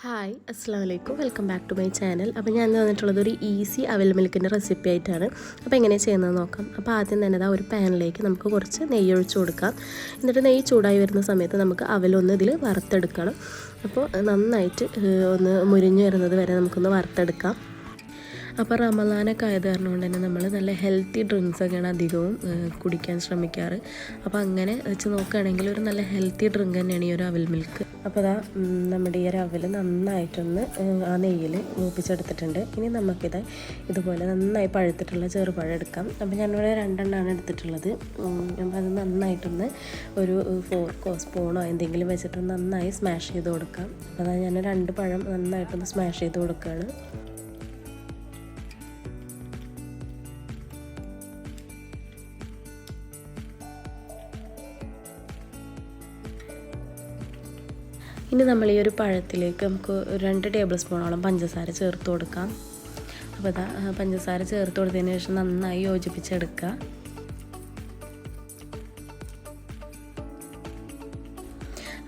Hi അസ്സാം വലൈക്കും welcome back to my channel. അപ്പോൾ ഞാൻ വന്നിട്ടുള്ളത് ഒരു ഈസി അവൽ മിൽക്കിൻ്റെ റെസിപ്പി ആയിട്ടാണ്. അപ്പോൾ എങ്ങനെയാണ് ചെയ്യുന്നത് നോക്കാം. അപ്പോൾ ആദ്യം തന്നെ ഒരു പാനിലേക്ക് നമുക്ക് കുറച്ച് നെയ്യ് ഒഴിച്ച് കൊടുക്കാം. എന്നിട്ട് നെയ്യ് ചൂടായി വരുന്ന സമയത്ത് നമുക്ക് അവലൊന്ന് ഇതിൽ വറുത്തെടുക്കണം. അപ്പോൾ നന്നായിട്ട് ഒന്ന് മുരിഞ്ഞ് വരുന്നത് വരെ നമുക്കൊന്ന് വറുത്തെടുക്കാം. അപ്പോൾ റമദാനൊക്കെ ആയത് കാരണം കൊണ്ട് തന്നെ നമ്മൾ നല്ല ഹെൽത്തി ഡ്രിങ്ക്സൊക്കെയാണ് അധികവും കുടിക്കാൻ ശ്രമിക്കാറ്. അപ്പോൾ അങ്ങനെ വെച്ച് നോക്കുകയാണെങ്കിൽ ഒരു നല്ല ഹെൽത്തി ഡ്രിങ്ക് തന്നെയാണ് ഈ ഒരു അവൽ മിൽക്ക്. അപ്പോൾ നമ്മുടെ ഈ ഒരു അവൽ നന്നായിട്ടൊന്ന് ആ നെയ്യിൽ മൂപ്പിച്ചെടുത്തിട്ടുണ്ട്. ഇനി നമുക്കിത് ഇതുപോലെ നന്നായി പഴുത്തിട്ടുള്ള ചെറുപഴം എടുക്കാം. അപ്പോൾ ഞാനിവിടെ 2 എണ്ണമാണ് എടുത്തിട്ടുള്ളത്. അപ്പോൾ അത് നന്നായിട്ടൊന്ന് ഒരു ഫോർക്കോ സ്പൂണോ എന്തെങ്കിലും വെച്ചിട്ട് നന്നായി സ്മാഷ് ചെയ്ത് കൊടുക്കാം. അപ്പോൾ ഞാൻ 2 പഴം നന്നായിട്ടൊന്ന് സ്മാഷ് ചെയ്ത് കൊടുക്കുകയാണ്. ഇനി നമ്മൾ ഈ ഒരു പഴത്തിലേക്ക് നമുക്ക് 2 ടേബിൾ സ്പൂണോളം പഞ്ചസാര ചേർത്ത് കൊടുക്കാം. അപ്പോൾ പഞ്ചസാര ചേർത്ത് കൊടുത്തതിന് ശേഷം നന്നായി യോജിപ്പിച്ചെടുക്കുക.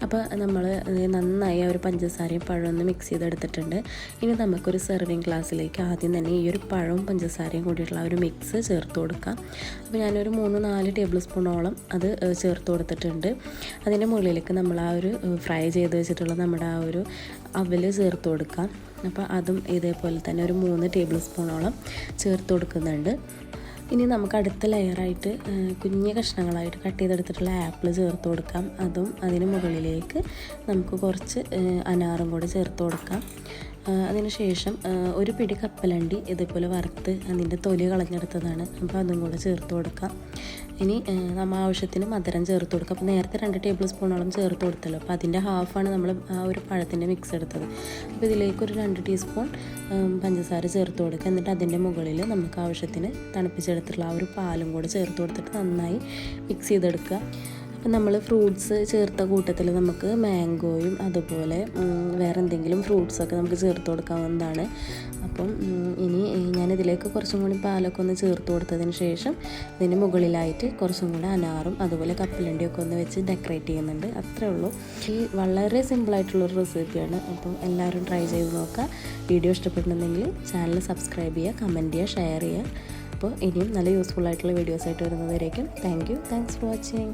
അപ്പോൾ നമ്മൾ നന്നായി ഒരു പഞ്ചസാരയും പഴവും ഒന്ന് മിക്സ് ചെയ്തെടുത്തിട്ടുണ്ട്. ഇനി നമുക്കൊരു സെർവിങ് ഗ്ലാസ്സിലേക്ക് ആദ്യം തന്നെ ഈ ഒരു പഴവും പഞ്ചസാരയും കൂടിയിട്ടുള്ള ഒരു മിക്സ് ചേർത്ത് കൊടുക്കാം. അപ്പോൾ ഞാനൊരു 3-4 ടേബിൾ സ്പൂണോളം അത് ചേർത്ത് കൊടുത്തിട്ടുണ്ട്. അതിൻ്റെ മുകളിലേക്ക് നമ്മൾ ആ ഒരു ഫ്രൈ ചെയ്ത് വെച്ചിട്ടുള്ള നമ്മുടെ ആ ഒരു അവൽ ചേർത്ത് കൊടുക്കാം. അപ്പോൾ അതും ഇതേപോലെ തന്നെ ഒരു 3 ടേബിൾ സ്പൂണോളം ചേർത്ത് കൊടുക്കുന്നുണ്ട്. ഇനി നമുക്ക് അടുത്ത ലെയറായിട്ട് കുഞ്ഞു കഷ്ണങ്ങളായിട്ട് കട്ട് ചെയ്തെടുത്തിട്ടുള്ള ആപ്പിൾ ചേർത്ത് കൊടുക്കാം. അതും അതിന് മുകളിലേക്ക് നമുക്ക് കുറച്ച് അനാറും കൂടെ ചേർത്ത് കൊടുക്കാം. അതിനുശേഷം ഒരു പിടി കപ്പലണ്ടി ഇതേപോലെ വറുത്ത് അതിൻ്റെ തൊലി കളഞ്ഞെടുത്തതാണ്. അപ്പോൾ അതും കൂടെ ചേർത്ത് കൊടുക്കാം. ഇനി നമ്മൾ ആവശ്യത്തിന് മധുരം ചേർത്ത് കൊടുക്കുക. അപ്പോൾ നേരത്തെ 2 ടേബിൾ സ്പൂണോളം ചേർത്ത് കൊടുത്തല്ലോ. അപ്പോൾ അതിൻ്റെ ഹാഫാണ് നമ്മൾ ആ ഒരു പഴത്തിൻ്റെ മിക്സ് എടുത്തത്. അപ്പോൾ ഇതിലേക്ക് ഒരു 2 ടീസ്പൂൺ പഞ്ചസാര ചേർത്ത് കൊടുക്കുക. എന്നിട്ട് അതിൻ്റെ മുകളിൽ നമുക്ക് ആവശ്യത്തിന് തണുപ്പിച്ചെടുത്തിട്ടുള്ള ആ ഒരു പാലും കൂടെ ചേർത്ത് കൊടുത്തിട്ട് നന്നായി മിക്സ് ചെയ്തെടുക്കുക. അപ്പം നമ്മൾ ഫ്രൂട്ട്സ് ചേർത്ത കൂട്ടത്തിൽ നമുക്ക് മാംഗോയും അതുപോലെ വേറെ എന്തെങ്കിലും ഫ്രൂട്ട്സൊക്കെ നമുക്ക് ചേർത്ത് കൊടുക്കാവുന്നതാണ്. അപ്പം ഇനി ഞാനിതിലേക്ക് കുറച്ചും കൂടി പാലൊക്കെ ഒന്ന് ചേർത്ത് കൊടുത്തതിന് ശേഷം ഇതിന് മുകളിലായിട്ട് കുറച്ചും കൂടി അനാറും അതുപോലെ കപ്പലണ്ടിയൊക്കെ ഒന്ന് വെച്ച് ഡെക്കറേറ്റ് ചെയ്യുന്നുണ്ട്. അത്രേ ഉള്ളൂ. ഈ വളരെ സിമ്പിളായിട്ടുള്ളൊരു റെസിപ്പിയാണ്. അപ്പം എല്ലാവരും ട്രൈ ചെയ്ത് നോക്കുക. വീഡിയോ ഇഷ്ടപ്പെട്ടുണ്ടെങ്കിൽ ചാനൽ സബ്സ്ക്രൈബ് ചെയ്യുക, കമൻറ്റ് ചെയ്യുക, ഷെയർ ചെയ്യുക. അപ്പോൾ ഇനിയും നല്ല യൂസ്ഫുൾ ആയിട്ടുള്ള വീഡിയോസായിട്ട് വരുന്നതായിരിക്കും. Thanks for watching.